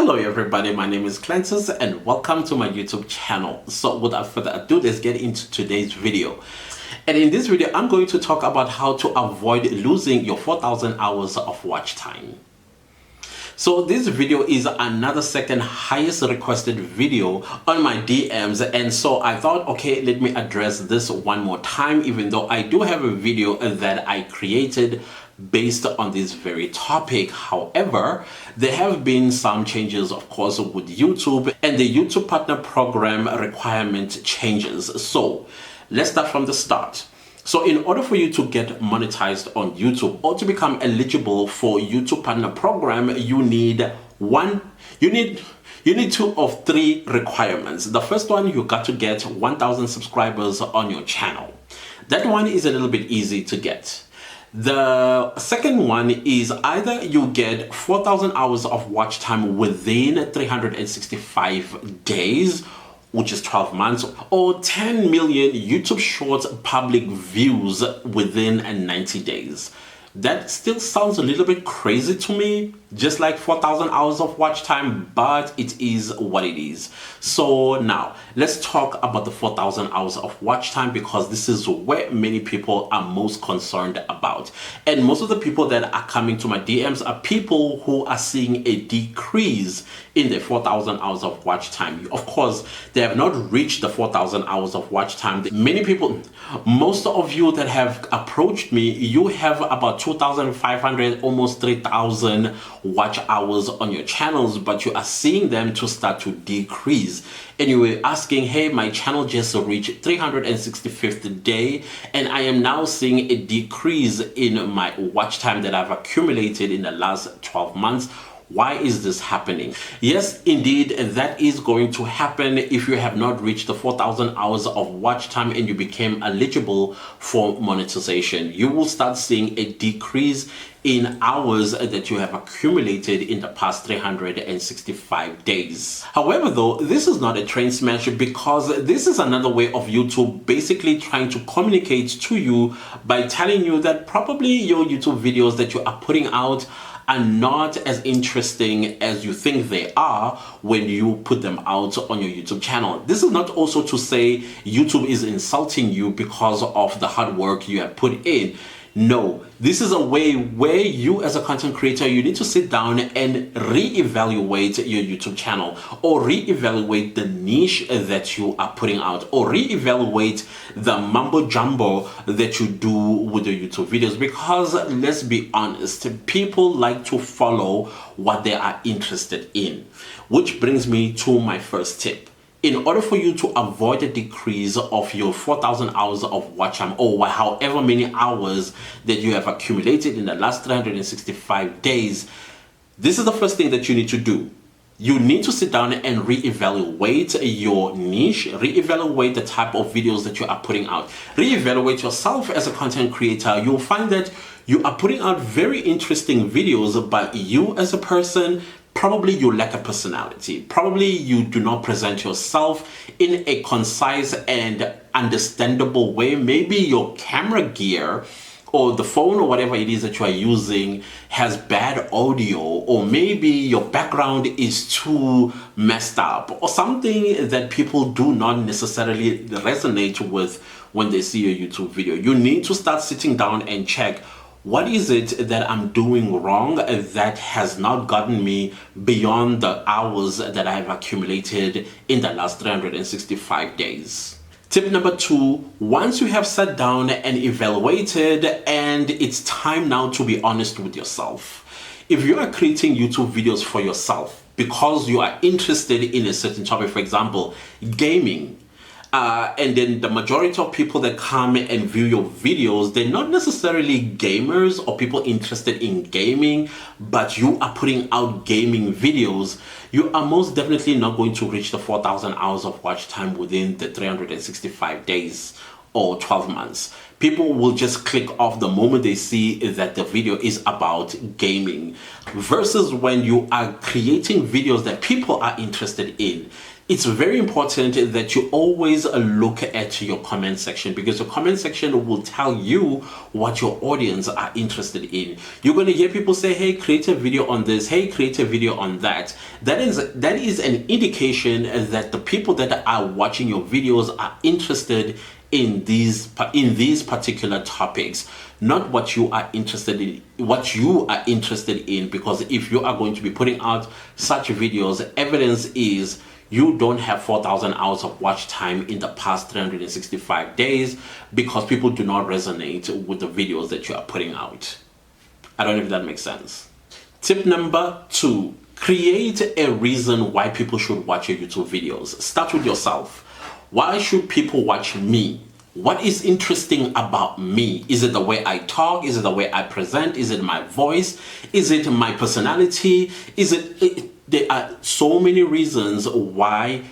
Hello everybody, my name is Clancis and welcome to my YouTube channel. So without further ado, let's get into today's video. And in this video, I'm going to talk about how to avoid losing your 4,000 hours of watch time. So this video is another second highest requested video on my DMs, and so I thought, okay, let me address this one more time, even though I do have a video that I created based on this very topic. However, there have been some changes, of course, with YouTube and the YouTube Partner Program requirement changes. So let's start from the start. So in order for you to get monetized on YouTube or to become eligible for YouTube Partner Program, you need two of three requirements. The first one, you got to get 1,000 subscribers on your channel. That one is a little bit easy to get. The second one is either you get 4,000 hours of watch time within 365 days, which is 12 months, or 10 million YouTube Shorts public views within 90 days. That still sounds a little bit crazy to me, just like 4,000 hours of watch time, but it is what it is. So now let's talk about the 4,000 hours of watch time, because this is where many people are most concerned about. And most of the people that are coming to my DMs are people who are seeing a decrease in their 4,000 hours of watch time. Of course, they have not reached the 4,000 hours of watch time. Many people, most of you that have approached me, you have about 2,500, almost 3,000 watch hours on your channels, but you are seeing them to start to decrease. And you were asking, hey, my channel just reached 365th day, and I am now seeing a decrease in my watch time that I've accumulated in the last 12 months. Why is this happening? Yes, indeed, that is going to happen if you have not reached the 4,000 hours of watch time and you became eligible for monetization. You will start seeing a decrease in hours that you have accumulated in the past 365 days. However, though, this is not a train smash, because this is another way of YouTube basically trying to communicate to you by telling you that probably your YouTube videos that you are putting out are not as interesting as you think they are when you put them out on your YouTube channel. This is not also to say YouTube is insulting you because of the hard work you have put in. No, this is a way where you as a content creator, you need to sit down and reevaluate your YouTube channel, or reevaluate the niche that you are putting out, or reevaluate the mumbo jumbo that you do with your YouTube videos. Because let's be honest, people like to follow what they are interested in, which brings me to my first tip. In order for you to avoid a decrease of your 4,000 hours of watch time, or however many hours that you have accumulated in the last 365 days, this is the first thing that you need to do. You need to sit down and reevaluate your niche, reevaluate the type of videos that you are putting out, reevaluate yourself as a content creator. You'll find that you are putting out very interesting videos, but you as a person, probably you lack a personality. Probably you do not present yourself in a concise and understandable way. Maybe your camera gear or the phone or whatever it is that you are using has bad audio, or maybe your background is too messed up, or something that people do not necessarily resonate with when they see your YouTube video. You need to start sitting down and check, what is it that I'm doing wrong that has not gotten me beyond the hours that I've accumulated in the last 365 days? Tip number 2, once you have sat down and evaluated, and it's time now to be honest with yourself. If you are creating YouTube videos for yourself because you are interested in a certain topic, for example, gaming, and then the majority of people that come and view your videos, they're not necessarily gamers or people interested in gaming, but you are putting out gaming videos, you are most definitely not going to reach the 4,000 hours of watch time within the 365 days or 12 months. People will just click off the moment they see that the video is about gaming, versus when you are creating videos that people are interested in. it's very important that you always look at your comment section, because the comment section will tell you what your audience are interested in. You're going to hear people say, hey, create a video on this, hey, create a video on that. That is an indication that the people that are watching your videos are interested in these particular topics, not what you are interested in, because if you are going to be putting out such videos, evidence is you don't have 4,000 hours of watch time in the past 365 days, because people do not resonate with the videos that you are putting out. I don't know if that makes sense. Tip number 2, create a reason why people should watch your YouTube videos. Start with yourself. Why should people watch me? What is interesting about me? Is it the way I talk? Is it the way I present? Is it my voice? Is it my personality? There are so many reasons why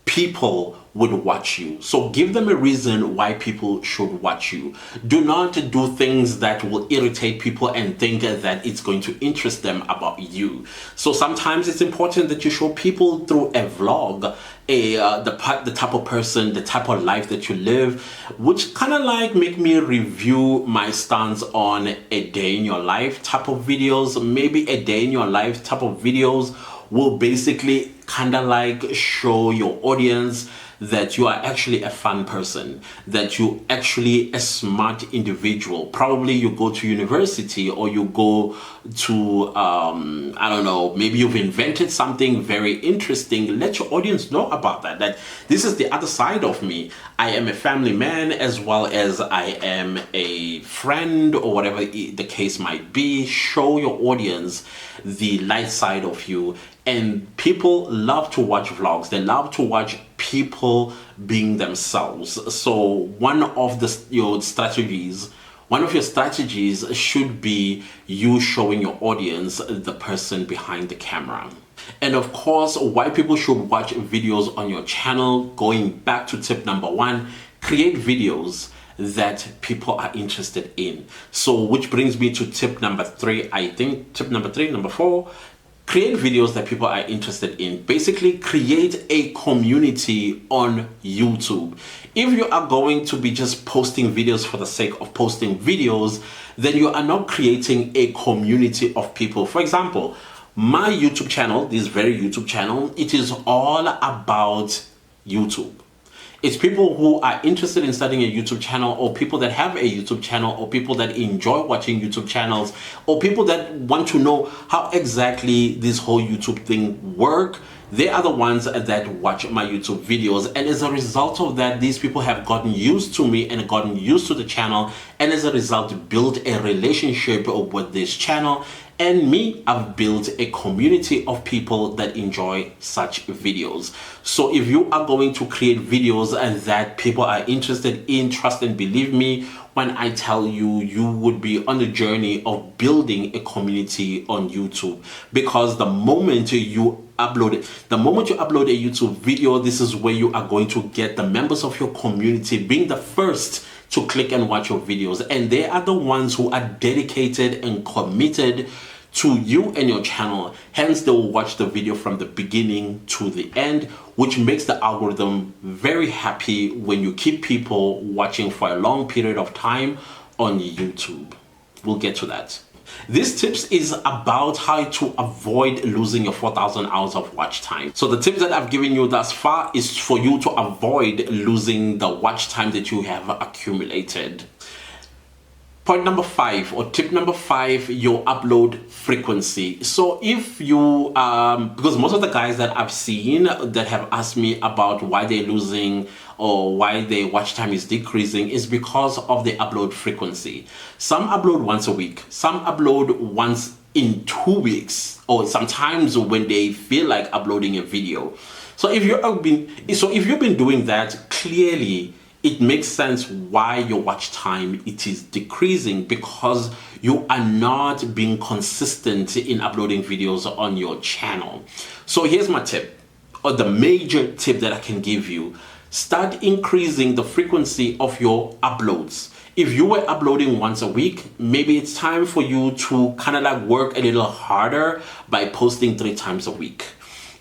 people would watch you. So give them a reason why people should watch you. Do not do things that will irritate people and think that it's going to interest them about you. So sometimes it's important that you show people through a vlog the type of person, the type of life that you live, which kind of like make me review my stance on a day in your life type of videos. Maybe a day in your life type of videos will basically kind of like show your audience that you are actually a fun person, that you actually a smart individual. Probably you go to university, or you go to I don't know, maybe you've invented something very interesting. Let your audience know about that this is the other side of me. I am a family man, as well as I am a friend, or whatever the case might be. Show your audience the light side of you. And people love to watch vlogs. They love to watch people being themselves. So one of your strategies should be you showing your audience the person behind the camera. And of course, why people should watch videos on your channel, going back to tip number 1, create videos that people are interested in. So which brings me to tip number 3, number 4, create videos that people are interested in. Basically, create a community on YouTube. If you are going to be just posting videos for the sake of posting videos, then you are not creating a community of people. For example, my YouTube channel, this very YouTube channel, it is all about YouTube. It's people who are interested in starting a YouTube channel, or people that have a YouTube channel, or people that enjoy watching YouTube channels, or people that want to know how exactly this whole YouTube thing work. They are the ones that watch my YouTube videos, and as a result of that, these people have gotten used to me and gotten used to the channel, and as a result built a relationship with this channel. And me, I've built a community of people that enjoy such videos. So if you are going to create videos that people are interested in, trust and believe me when I tell you, you would be on the journey of building a community on YouTube. Because the moment you upload a YouTube video, this is where you are going to get the members of your community being the first to click and watch your videos, and they are the ones who are dedicated and committed to you and your channel. Hence, they will watch the video from the beginning to the end, which makes the algorithm very happy when you keep people watching for a long period of time on YouTube. We'll get to that. This tips is about how to avoid losing your 4,000 hours of watch time. So the tips that I've given you thus far is for you to avoid losing the watch time that you have accumulated. Point number 5, or tip number 5, your upload frequency. So if you, because most of the guys that I've seen that have asked me about why they're losing or why their watch time is decreasing is because of the upload frequency. Some upload once a week, some upload once in 2 weeks, or sometimes when they feel like uploading a video. So if you've been doing that, clearly it makes sense why your watch time it is decreasing, because you are not being consistent in uploading videos on your channel. So here's my tip, or the major tip that I can give you. Start increasing the frequency of your uploads. If you were uploading once a week, maybe it's time for you to kind of like work a little harder by posting 3 times a week.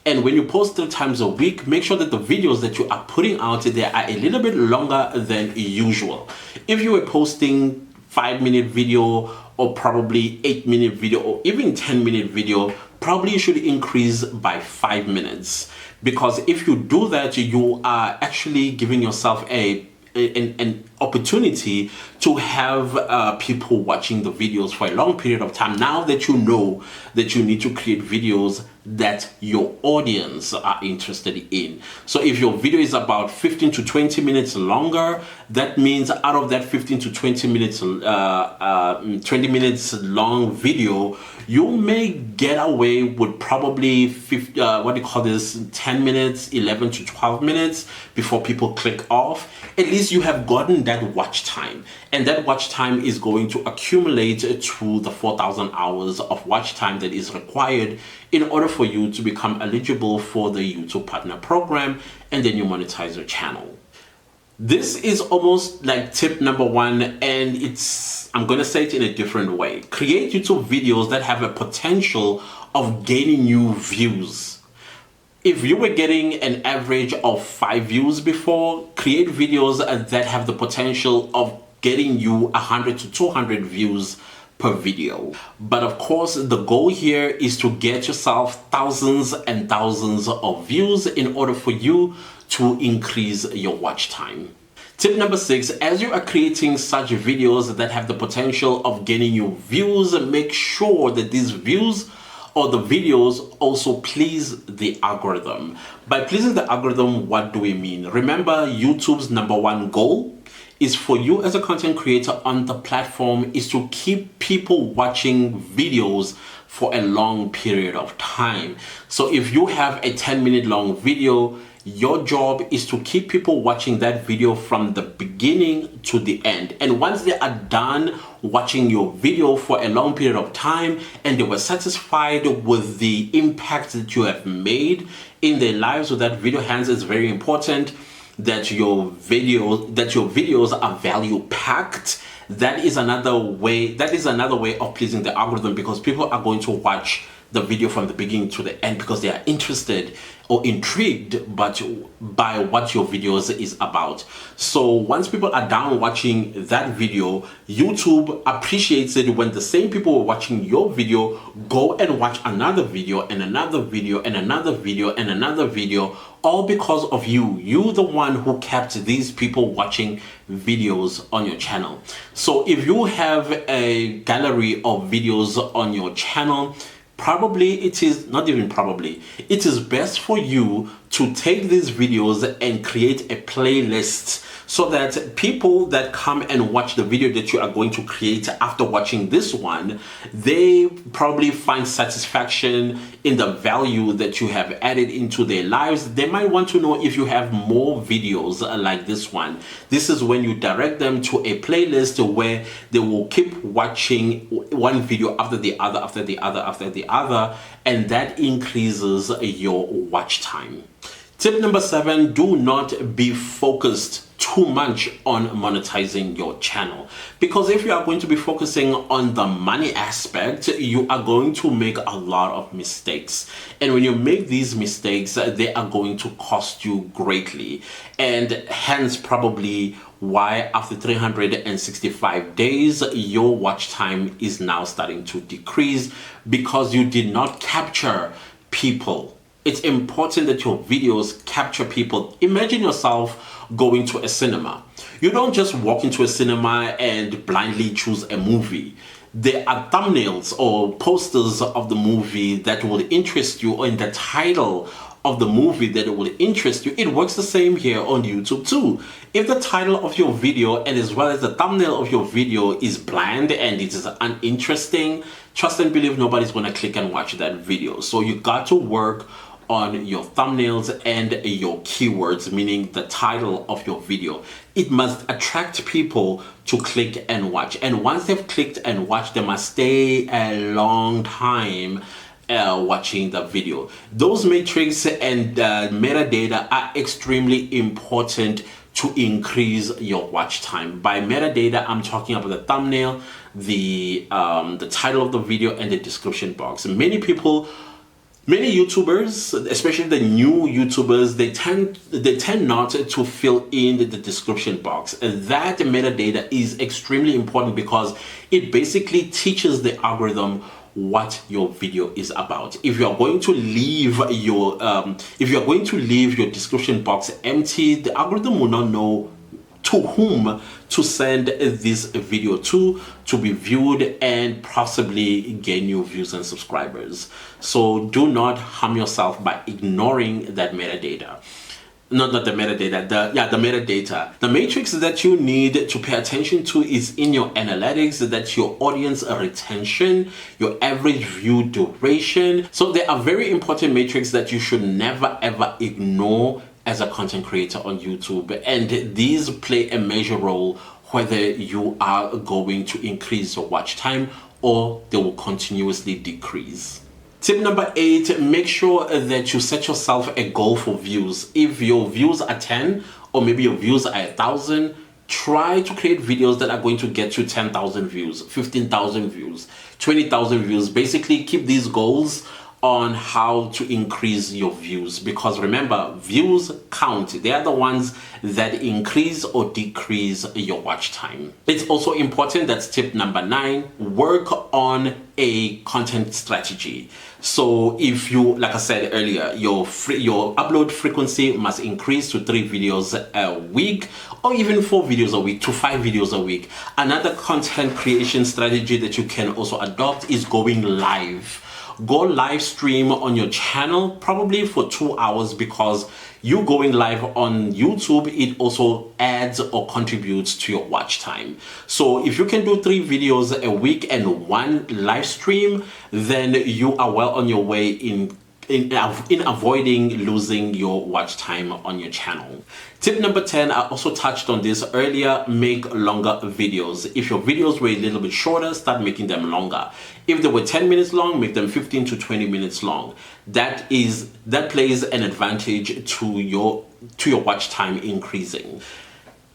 And when you post 3 times a week, make sure that the videos that you are putting out there are a little bit longer than usual. If you were posting 5-minute video, or probably 8-minute video, or even 10-minute video, probably you should increase by 5 minutes. Because if you do that, you are actually giving yourself an opportunity to have people watching the videos for a long period of time. Now that you know that you need to create videos that your audience are interested in. So if your video is about 15 to 20 minutes longer, that means out of that 15 to 20 minutes 20 minutes long video, you may get away with probably 10 minutes, 11 to 12 minutes before people click off. At least you have gotten that watch time, and that watch time is going to accumulate to the 4,000 hours of watch time that is required in order for you to become eligible for the YouTube Partner Program, and then you monetize your channel. This is almost like tip number 1, and I'm gonna say it in a different way. Create YouTube videos that have a potential of gaining you views. If you were getting an average of 5 views before, create videos that have the potential of getting you 100 to 200 views per video. But of course, the goal here is to get yourself thousands and thousands of views in order for you to increase your watch time. Tip number 6, as you are creating such videos that have the potential of getting you views, make sure that these views or the videos also please the algorithm. By pleasing the algorithm, what do we mean? Remember, YouTube's number 1 goal is for you as a content creator on the platform is to keep people watching videos for a long period of time. So if you have a 10-minute long video, your job is to keep people watching that video from the beginning to the end. And once they are done watching your video for a long period of time and they were satisfied with the impact that you have made in their lives with that video, hence it's very important that your videos are value packed. That is another way of pleasing the algorithm, because people are going to watch the video from the beginning to the end because they are interested or intrigued by what your videos is about. So once people are done watching that video, YouTube appreciates it when the same people who are watching your video go and watch another video and another video and another video and another video, all because of you. You the one who kept these people watching videos on your channel. So if you have a gallery of videos on your channel, it is best for you to take these videos and create a playlist so that people that come and watch the video that you are going to create after watching this one, they probably find satisfaction in the value that you have added into their lives. They might want to know if you have more videos like this one. This is when you direct them to a playlist where they will keep watching one video after the other, after the other, after the other, and that increases your watch time. Tip number 7, do not be focused too much on monetizing your channel, because if you are going to be focusing on the money aspect, you are going to make a lot of mistakes, and when you make these mistakes, they are going to cost you greatly, and hence probably why after 365 days your watch time is now starting to decrease, because you did not capture people. It's important that your videos capture people. Imagine yourself going to a cinema. You don't just walk into a cinema and blindly choose a movie. There are thumbnails or posters of the movie that will interest you, or in the title of the movie that will interest you. It works the same here on YouTube too. If the title of your video and as well as the thumbnail of your video is bland and it is uninteresting, trust and believe nobody's gonna click and watch that video. So you got to work on your thumbnails and your keywords, meaning the title of your video. It must attract people to click and watch, and once they've clicked and watched, they must stay a long time watching the video. Those metrics and metadata are extremely important to increase your watch time. By metadata, I'm talking about the thumbnail, the title of the video, and the description box. Many people Many YouTubers, especially the new YouTubers, they tend not to fill in the description box. And that metadata is extremely important because it basically teaches the algorithm what your video is about. If you are going to leave your description box empty, the algorithm will not know to whom to send this video to be viewed and possibly gain new views and subscribers. So do not harm yourself by ignoring that metadata. Not the metadata, the metadata. The matrix that you need to pay attention to is in your analytics, that's your audience retention, your average view duration. So there are very important metrics that you should never ever ignore as a content creator on YouTube, and these play a major role whether you are going to increase your watch time or they will continuously decrease. Tip number 8, make sure that you set yourself a goal for views. If your views are 10 or maybe your views are 1,000, try to create videos that are going to get you 10,000 views, 15,000 views, 20,000 views. Basically keep these goals on how to increase your views, because remember, views count. They are the ones that increase or decrease your watch time. It's also important, that's tip number 9, work on a content strategy. So if you, like I said earlier, your upload frequency must increase to 3 videos a week, or even 4 videos a week to 5 videos a week. Another content creation strategy that you can also adopt is going live. Go live stream on your channel, probably for 2 hours, because you going live on YouTube, it also adds or contributes to your watch time. So if you can do 3 videos a week and 1 live stream, then you are well on your way in avoiding losing your watch time on your channel. Tip number 10, I also touched on this earlier, make longer videos. If your videos were a little bit shorter, start making them longer. If they were 10 minutes long, make them 15 to 20 minutes long. That plays an advantage to your watch time increasing.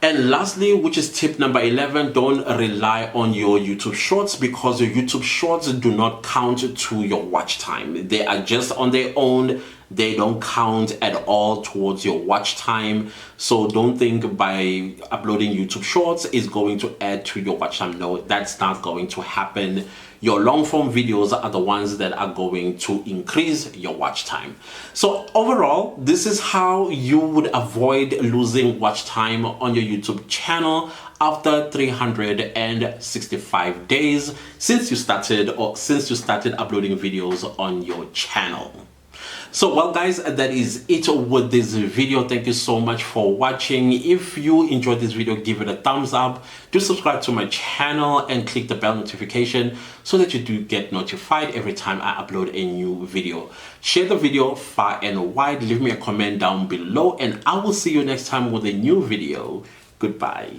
And lastly, which is tip number 11, don't rely on your YouTube shorts, because your YouTube shorts do not count to your watch time. They are just on their own. They don't count at all towards your watch time. So don't think by uploading YouTube shorts is going to add to your watch time. No, that's not going to happen. Your long form videos are the ones that are going to increase your watch time. So overall, this is how you would avoid losing watch time on your YouTube channel after 365 days since you started uploading videos on your channel. So well guys, that is it with this video. Thank you so much for watching. If you enjoyed this video, give it a thumbs up. Do subscribe to my channel and click the bell notification so that you do get notified every time I upload a new video. Share the video far and wide. Leave me a comment down below and I will see you next time with a new video. Goodbye.